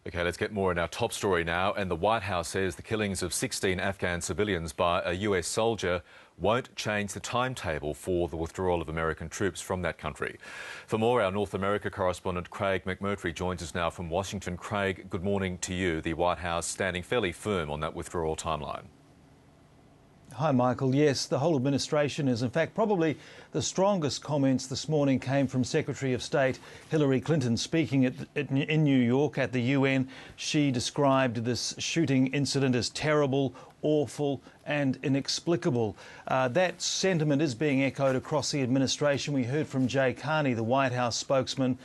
OK, let's get more in our top story now. And the White House says the killings of 16 Afghan civilians by a US soldier won't change the timetable for the withdrawal of American troops from that country. For more, our North America correspondent Craig McMurtry joins us now from Washington. Craig, good morning to you. The White House standing fairly firm on that withdrawal timeline. Hi, Michael. Yes, the whole administration is. In fact, probably the strongest comments this morning came from Secretary of State Hillary Clinton speaking in New York at the UN. She described this shooting incident as terrible, awful and inexplicable. That sentiment is being echoed across the administration. We heard from Jay Carney, the White House spokesman,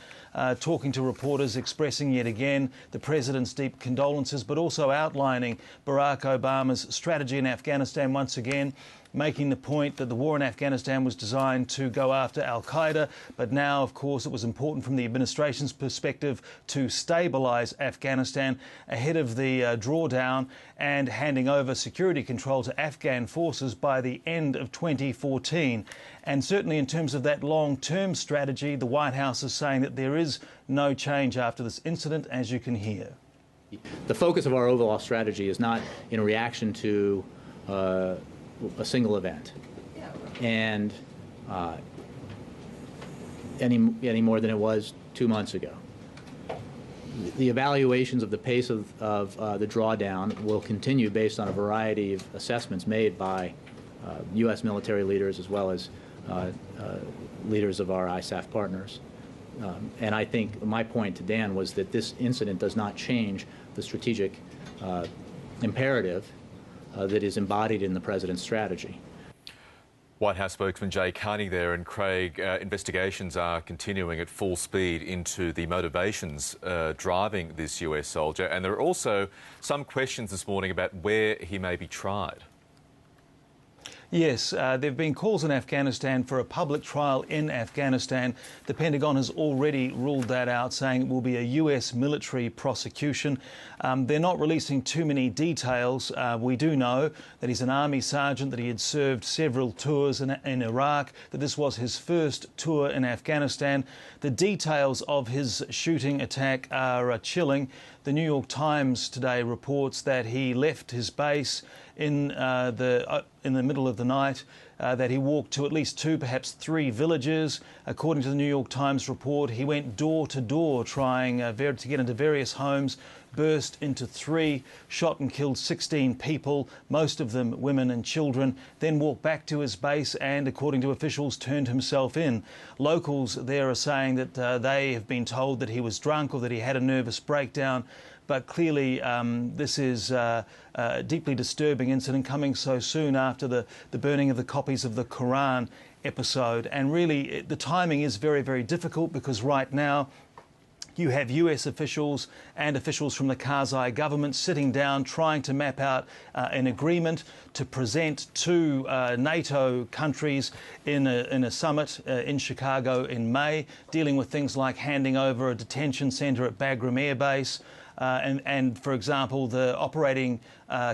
talking to reporters, expressing yet again the president's deep condolences, but also outlining Barack Obama's strategy in Afghanistan once again, making the point that the war in Afghanistan was designed to go after al-Qaeda, but now, of course, it was important from the administration's perspective to stabilise Afghanistan ahead of the drawdown and handing over security control to Afghan forces by the end of 2014. And certainly in terms of that long-term strategy, the White House is saying that there is no change after this incident, as you can hear. The focus of our overall strategy is not in reaction to a single event, and any more than it was 2 months ago. The evaluations of the pace of the drawdown will continue based on a variety of assessments made by U.S. military leaders as well as leaders of our ISAF partners. And I think my point to Dan was that this incident does not change the strategic imperative that is embodied in the president's strategy. White House spokesman Jay Carney there. And Craig, investigations are continuing at full speed into the motivations driving this US soldier, and there are also some questions this morning about where he may be tried. Yes, there have been calls in Afghanistan for a public trial in Afghanistan. The Pentagon has already ruled that out, saying it will be a US military prosecution. They're not releasing too many details. We do know that he's an Army sergeant, that he had served several tours in Iraq, that this was his first tour in Afghanistan. The details of his shooting attack are chilling. The New York Times today reports that he left his base in the middle of the night, that he walked to at least 2, perhaps 3 villages. According to the New York Times report, he went door to door trying to get into various homes, burst into 3, shot and killed 16 people, most of them women and children, then walked back to his base and, according to officials, turned himself in. Locals there are saying that they have been told that he was drunk or that he had a nervous breakdown. But clearly, this is a deeply disturbing incident coming so soon after the burning of the copies of the Quran episode. And really, the timing is very, very difficult because right now you have US officials and officials from the Karzai government sitting down trying to map out an agreement to present to NATO countries in a summit in Chicago in May, dealing with things like handing over a detention centre at Bagram Air Base, and, for example, the operating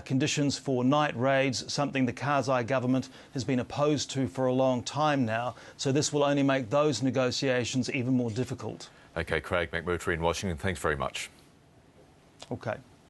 conditions for night raids, something the Karzai government has been opposed to for a long time now. So this will only make those negotiations even more difficult. OK, Craig McMurtry in Washington, thanks very much. OK.